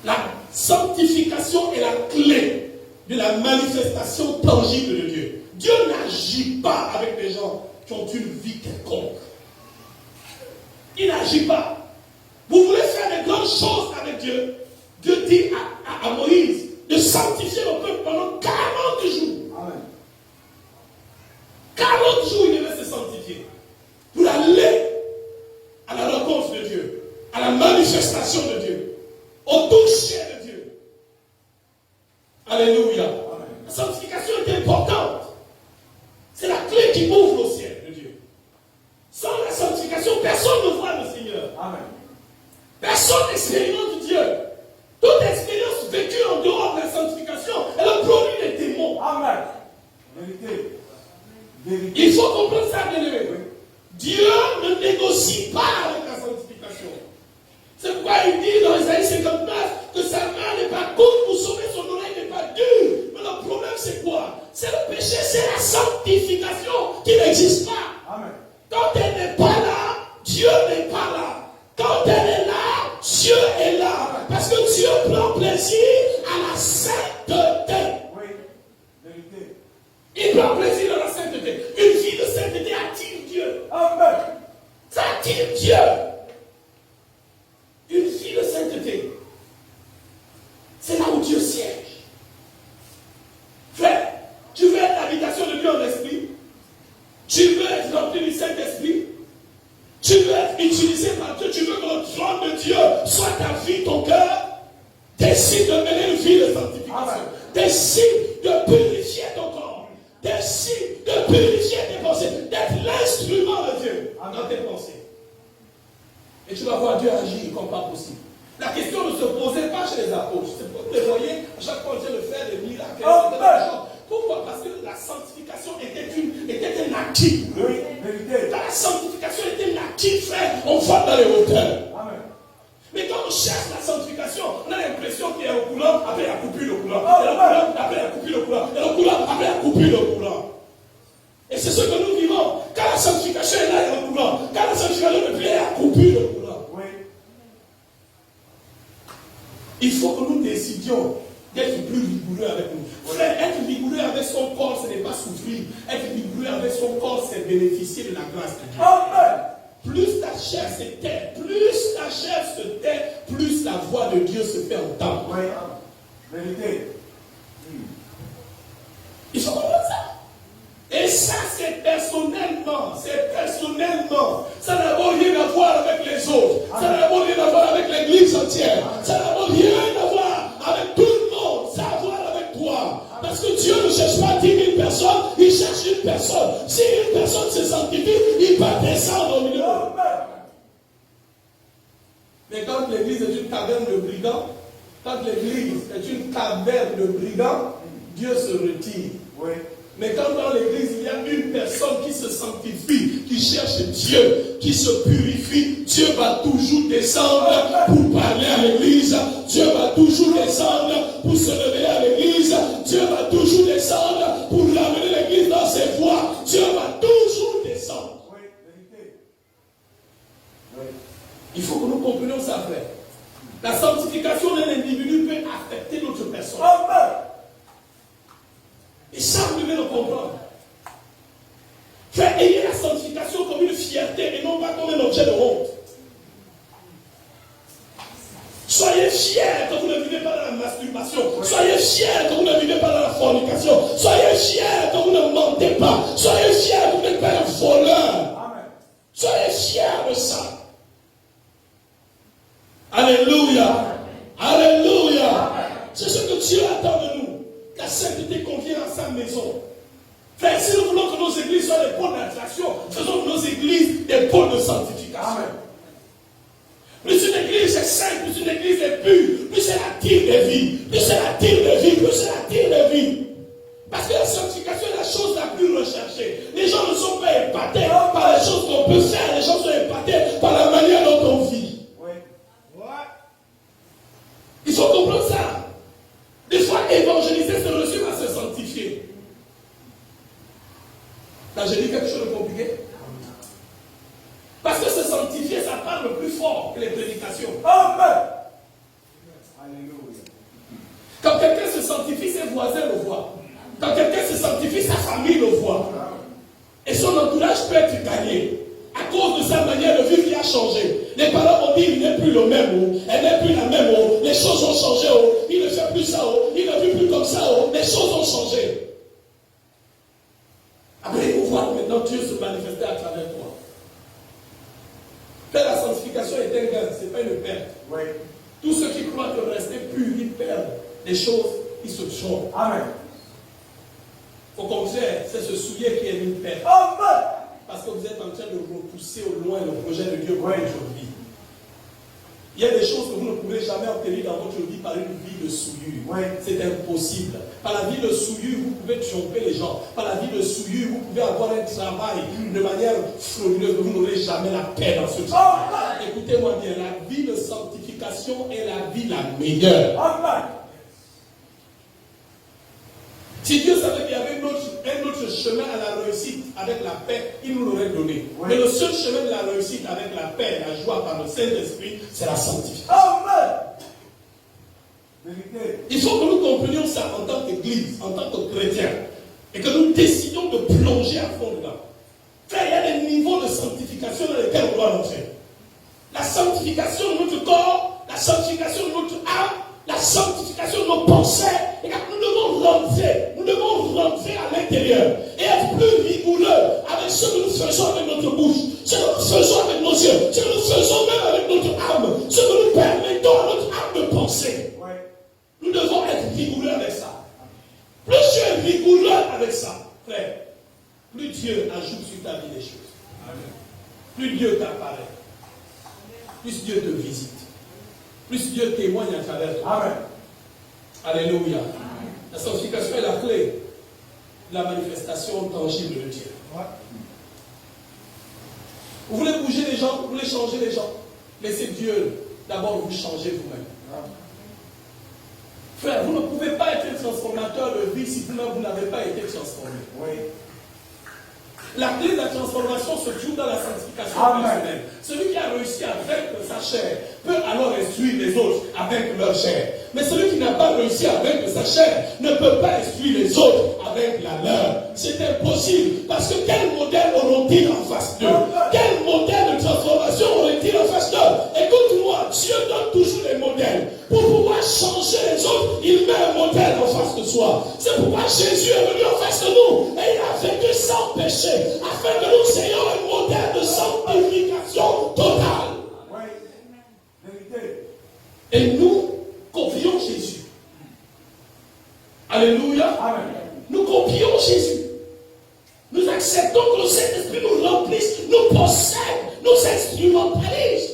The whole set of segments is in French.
La sanctification est la clé de la manifestation tangible de Dieu. Dieu n'agit pas avec des gens qui ont une vie quelconque. Il n'agit pas. Vous voulez faire de grandes choses avec Dieu. Dieu dit à Moïse de sanctifier le peuple pendant 40 jours. Amen. 40 jours, il devait se sanctifier. Pour aller à la rencontre de Dieu, à la manifestation de Dieu, au toucher de Dieu. Alléluia. Amen. La sanctification est importante. C'est la clé qui ouvre le ciel de Dieu. Sans la sanctification, personne ne voit le Seigneur. Amen. Personne n'expérimente Dieu. Toute expérience vécue en dehors de la sanctification, elle a produit des démons. Amen. Vérité. Vérité. Il faut comprendre ça, bien-aimé. Oui. Dieu ne négocie pas avec la sanctification. C'est pourquoi il dit dans Isaïe 59 que sa main n'est pas courte pour sauver, son oreille n'est pas dure. Mais le problème, c'est quoi? C'est le péché, c'est la sanctification qui n'existe pas. Amen. Quand elle n'est pas là, Dieu n'est pas là. Quand elle est là, Dieu est là. Parce que Dieu prend plaisir à la sainteté. Oui, vérité. Il prend plaisir à la sainteté. Une vie de sainteté attire Dieu. Amen. Ça attire Dieu. Une vie de sainteté. C'est là où Dieu siège. Frère, tu veux être l'habitation de Dieu en esprit? Tu veux être rempli du Saint-Esprit? Tu veux être utilisé par Dieu? Tu veux que le trône de Dieu soit ta vie, ton cœur? Décide de mener une vie de sanctification. Décide de purifier ton corps. Décide de purifier tes pensées. D'être l'instrument de Dieu dans tes pensées. Et tu vas voir Dieu agir comme pas possible. La question ne se posait pas chez les apôtres. Vous les voyez, à chaque fois Dieu le fait des miracles. Pourquoi? Parce que la sanctification était un acquis. Oui, vérité. Quand la sanctification était un acquis, frère, on va dans les hauteurs. Amen. Mais quand on cherche la sanctification, on a l'impression qu'il y a un courant, après il y a coupé le courant. Et le courant, après il y a coupé le courant. Et le courant, après il y a coupé le courant. Et c'est ce que nous vivons. Quand la sanctification est là, il y a le courant. Quand la sanctification est là, il y a coupé le courant. Oui. Il faut que nous décidions d'être plus rigoureux avec nous. Frère, être rigoureux avec son corps, ce n'est pas souffrir. Être rigoureux avec son corps, c'est bénéficier de la grâce de Dieu. Amen. Plus ta chair se tait, plus la voix de Dieu se fait entendre. Oui. Vérité. Il faut comprendre ça. Et ça, c'est personnellement. Ça n'a rien à voir avec les autres. Ça n'a rien à voir avec l'église entière. Ça n'a rien à voir avec tout le monde. Ça a à voir avec toi. Parce que Dieu ne cherche pas 10 000 personnes, il cherche une personne. Si une personne se sanctifie, il va descendre au milieu. Mais quand l'église est une caverne de brigands, Dieu se retire. Oui. Mais quand dans l'église il y a une personne qui se sanctifie, qui cherche Dieu, qui se purifie, Dieu va toujours descendre pour parler à l'église. Dieu va toujours descendre pour se révéler à l'église. Dieu va toujours descendre pour ramener l'église dans ses voies. Dieu va toujours descendre. Oui, vérité. Oui. Il faut que nous comprenions ça, frère. La sanctification d'un individu peut affecter notre personne. Amen. Et ça, vous devez le comprendre. Frère, ayez la sanctification comme une fierté et non pas comme un objet de honte. Soyez fiers que vous ne vivez pas dans la masturbation. Soyez fiers que vous ne vivez pas dans la fornication. Soyez fiers que vous ne mentez pas. Soyez fiers que vous n'êtes pas un voleur. Amen. Soyez fiers de ça. Alléluia. Alléluia. C'est ce que Dieu attend de nous. La sainteté convient à sa maison. Frère, si nous voulons que nos églises soient des pôles d'attraction, faisons de nos églises des pôles de sanctification. Amen. Plus une église est sainte, plus une église est pure, plus elle attire des vies, plus elle attire des vies, plus elle attire des vies. Parce que la sanctification est la chose la plus recherchée. Les gens ne sont pas épatés par les choses qu'on peut faire, les gens sont épatés par la manière dont on vit. Oui. Ouais. Il faut comprendre ça. Des fois, évangéliser, c'est réussir à se sanctifier. Là, j'ai dit quelque chose de compliqué. Parce que se sanctifier, ça parle plus fort que les prédications. Amen. Alléluia. sanctifie, ses voisins le voient. Quand quelqu'un se sanctifie, sa famille le voit. Et son entourage peut être gagné. À cause de sa manière de vivre qui a changé. Les parents ont dit, il n'est plus le même. Elle n'est plus la même. Les choses ont changé. Il ne fait plus ça. Il ne vit plus comme ça. Les choses ont changé. Après, il faut voir maintenant Dieu se manifester à travers toi. Faire la sanctification est un gain, ce n'est pas une perte. Oui. Tous ceux qui croient que rester purs, ils perdent des choses, ils se trompent. Amen. Au contraire, c'est ce soulier qui est une perte. Amen. Parce que vous êtes en train de repousser au loin le projet de Dieu pour votre vie. Il y a des choses que vous ne pouvez jamais obtenir dans votre vie par une vie de souillure. Oui. C'est impossible. Par la vie de souillure, vous pouvez tromper les gens. Par la vie de souillure, vous pouvez avoir un travail de manière frauduleuse. Vous n'aurez jamais la paix dans ce travail. Écoutez-moi bien, la vie de sanctification est la vie la meilleure. Amen. Si Dieu savait qu'il y avait un autre chemin à la réussite avec la paix, il nous l'aurait donné. Oui. Mais le seul chemin de la réussite avec la paix et la joie par le Saint-Esprit, c'est la sanctification. Amen. Il faut que nous comprenions ça en tant qu'Église, en tant que chrétiens, et que nous décidions de plonger à fond dedans. Frère, il y a des niveaux de sanctification dans lesquels on doit entrer. La sanctification de notre corps, la sanctification de notre âme, la sanctification de nos pensées. Et nous devons rentrer à l'intérieur et être plus rigoureux avec ce que nous faisons avec notre bouche, ce que nous faisons avec nos yeux, ce que nous faisons même avec notre âme, ce que nous permettons à notre âme de penser. Ouais. Nous devons être rigoureux avec ça. Plus tu es rigoureux avec ça, frère, plus Dieu ajoute sur ta vie des choses. Amen. Plus Dieu t'apparaît, plus Dieu te visite, plus Dieu témoigne à travers toi. Amen. Alléluia. La sanctification est la clé de la manifestation tangible de Dieu. Ouais. Vous voulez bouger les gens, vous voulez changer les gens. Laissez Dieu d'abord vous changer vous-même. Ouais. Frère, vous ne pouvez pas être un transformateur de vie si vous n'avez pas été transformé. Oui. La clé de la transformation se trouve dans la sanctification personnelle. Celui qui a réussi à vaincre sa chair peut alors instruire les autres à vaincre leur chair. Mais celui qui n'a pas réussi à vaincre sa chair ne peut pas instruire les autres à vaincre la leur. C'est impossible. Parce que quel modèle auront-ils en face d'eux? Quel modèle de transformation auront-ils en face d'eux? Écoute-moi, Dieu donne toujours les modèles. Pour pouvoir changer les autres, il met un modèle en face de soi. C'est pourquoi Jésus est venu en face de nous. Et il a vécu sans péché. Afin que nous ayons un modèle de sanctification totale. Et nous copions Jésus. Alléluia. Amen. Nous copions Jésus. Nous acceptons que le Saint-Esprit nous remplisse, nous possède, nous instrumentalise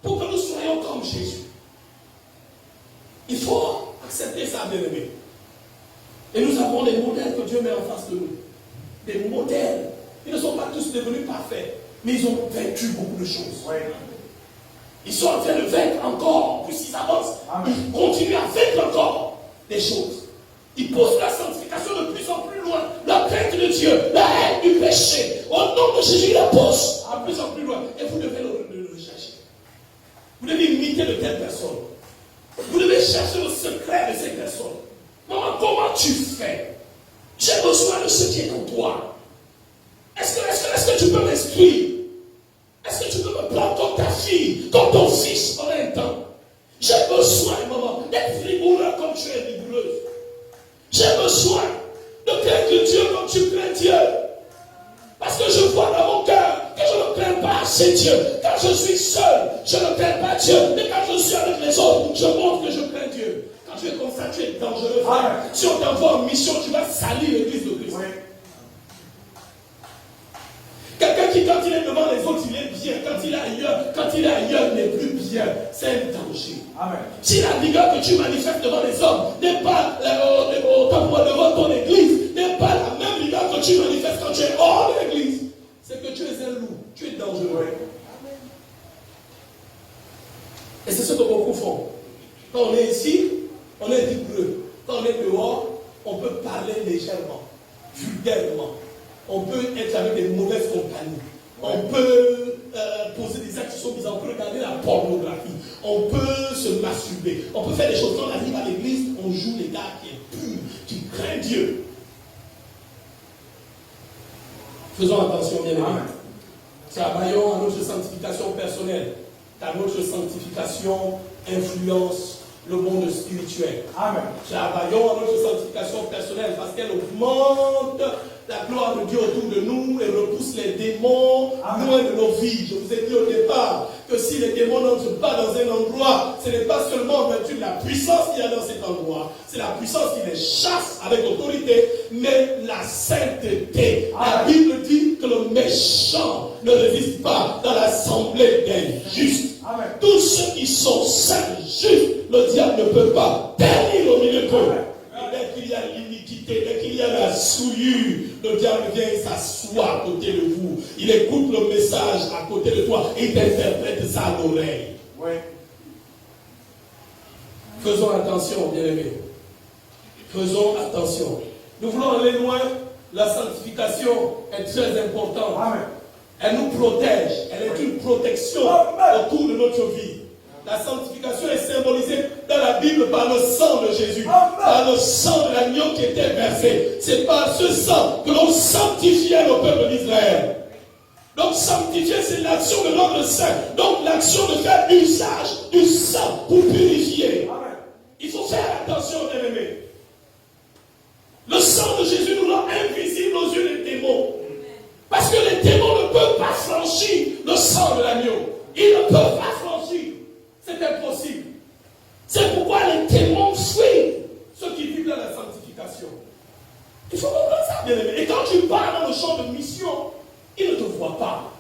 pour que nous soyons comme Jésus. Il faut accepter ça, bien-aimé. Et nous avons des modèles que Dieu met en face de nous. Des modèles. Ils ne sont pas tous devenus parfaits, mais ils ont vaincu beaucoup de choses. Oui. Ils sont en train de vaincre encore, puisqu'ils avancent. Amen. Ils continuent à vaincre encore des choses. Ils poussent la sanctification de plus en plus loin. La crainte de Dieu, la haine du péché. Au nom de Jésus, ils la poussent de plus en plus loin. Et vous devez le rechercher. Vous devez imiter de telles personnes. Vous devez chercher le secret de ces personnes. Maman, comment tu fais? J'ai besoin de ce qui est en toi. Est-ce que tu peux m'instruire? Est-ce que tu peux me prendre comme ta fille, comme ton fils en un temps? J'ai besoin, maman, d'être rigoureux comme tu es rigoureuse. J'ai besoin de craindre Dieu comme tu crains Dieu. Parce que je vois dans mon cœur que je ne crains pas assez Dieu. Quand je suis seul, je ne crains pas Dieu. Mais quand je suis avec les autres, je montre que je crains Dieu. Quand tu es comme ça, tu es dangereux. Si on t'envoie en mission, tu vas salir l'église de Christ. Oui. Quelqu'un qui, quand il est devant les autres, il est bien. Quand il est ailleurs, il n'est plus bien. C'est un danger. Amen. Si la vigueur que tu manifestes devant les hommes n'est pas devant ton église, n'est pas la même vigueur que tu manifestes quand tu es hors de l'église, c'est que tu es un loup. Tu es dangereux. Et c'est ce que beaucoup font. Quand on est ici, on est rigoureux. Quand on est dehors, on peut parler légèrement, vulgairement. On peut être avec des mauvaises compagnies. On peut poser des actes qui sont bizarres. On peut regarder la pornographie. On peut se masturber. On peut faire des choses. Quand on arrive à l'église, on joue les gars Faisons attention, bien aimés. Travaillons à notre sanctification personnelle, car notre sanctification influence le monde spirituel. Amen. Travaillons à notre sanctification personnelle parce qu'elle augmente la gloire de Dieu autour de nous et repousse les démons loin de nos vies. Je vous ai dit au départ que si les démons n'entrent pas dans un endroit, ce n'est pas seulement en vertu de la puissance qu'il y a dans cet endroit, c'est la puissance qui les chasse avec autorité, mais la sainteté. La Bible dit que le méchant ne résiste pas dans l'assemblée des justes. Amen. Tous ceux qui sont saints, justes, le diable ne peut pas périr au milieu d'eux. Dès qu'il y a l'iniquité, dès qu'il y a la souillure, le diable vient et s'assoit à côté de vous. Il écoute le message à côté de toi et il t'interprète ça à l'oreille. Oui. Faisons attention, bien-aimés. Faisons attention. Nous voulons aller loin. La sanctification est très importante. Amen. Elle nous protège. Elle est une protection autour de notre vie. La sanctification est symbolisée dans la Bible par le sang de Jésus. Par le sang de l'agneau qui était versé. C'est par ce sang que l'on sanctifiait le peuple d'Israël. Donc sanctifier, c'est l'action de l'ordre saint. Donc l'action de faire usage du sang pour purifier. Amen. Il faut faire attention, bien-aimés. Le sang de Jésus nous rend invisibles aux yeux des démons. Parce que les démons ne peuvent pas franchir le sang de l'agneau. Ils ne peuvent pas franchir. C'est impossible. C'est pourquoi les démons fuient ceux qui vivent dans la sanctification. Il faut comprendre ça, bien aimé. Et quand tu pars dans le champ de mission, ils ne te voient pas.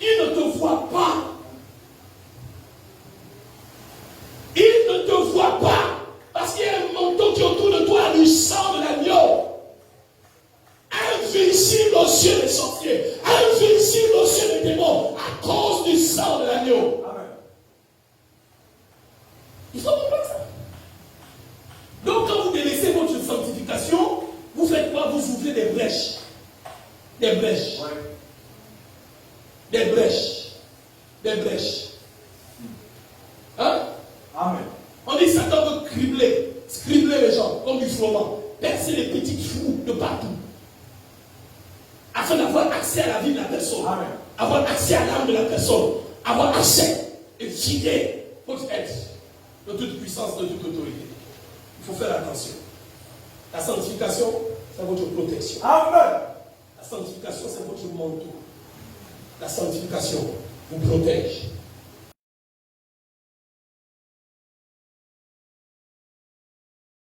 Ils ne te voient pas. Ils ne te voient pas. Parce qu'il y a un manteau qui est autour de toi du sang de l'agneau. Invincible aux yeux des sorciers, invincible aux yeux des démons, à cause du sang de l'agneau. Amen. Il faut comprendre ça. Donc quand vous délaissez votre sanctification, vous faites quoi? Vous ouvrez des brèches. Des brèches. Ouais. Des brèches. Des brèches. Hein? Amen. On dit Satan veut cribler les gens comme du froment, percer les petites trous de partout. Afin d'avoir accès à la vie de la personne. Amen. Avoir accès à l'âme de la personne. Avoir accès et vider votre être de toute puissance, de toute autorité. Il faut faire attention. La sanctification, c'est votre protection. Amen. La sanctification, c'est votre manteau. La sanctification vous protège.